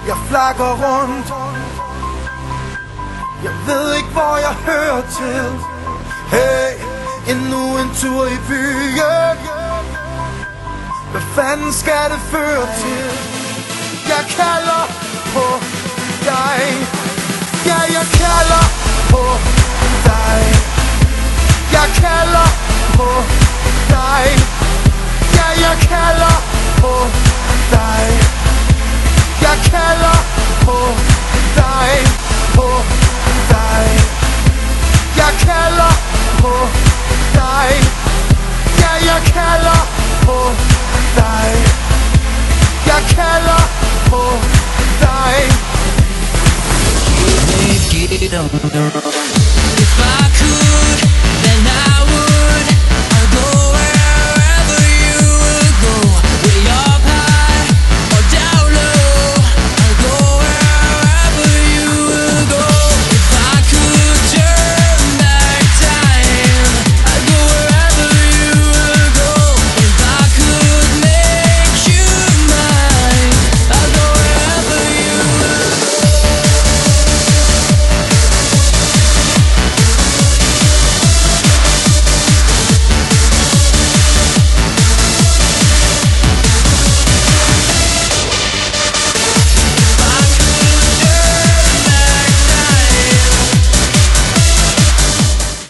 Jeg flakker rundt. Jeg ved ikke hvor jeg hører til. Hey, endnu en tur i byen. Hvad fanden skal det føre til? Jeg kalder på dig. Ja, jeg kalder på dig. Jeg kalder på dig. Ja, jeg kalder på dig. Jeg kalder på dig. På dig. Jeg kalder på dig. Ja, jeg kalder på dig. Jeg kalder på dig. If I could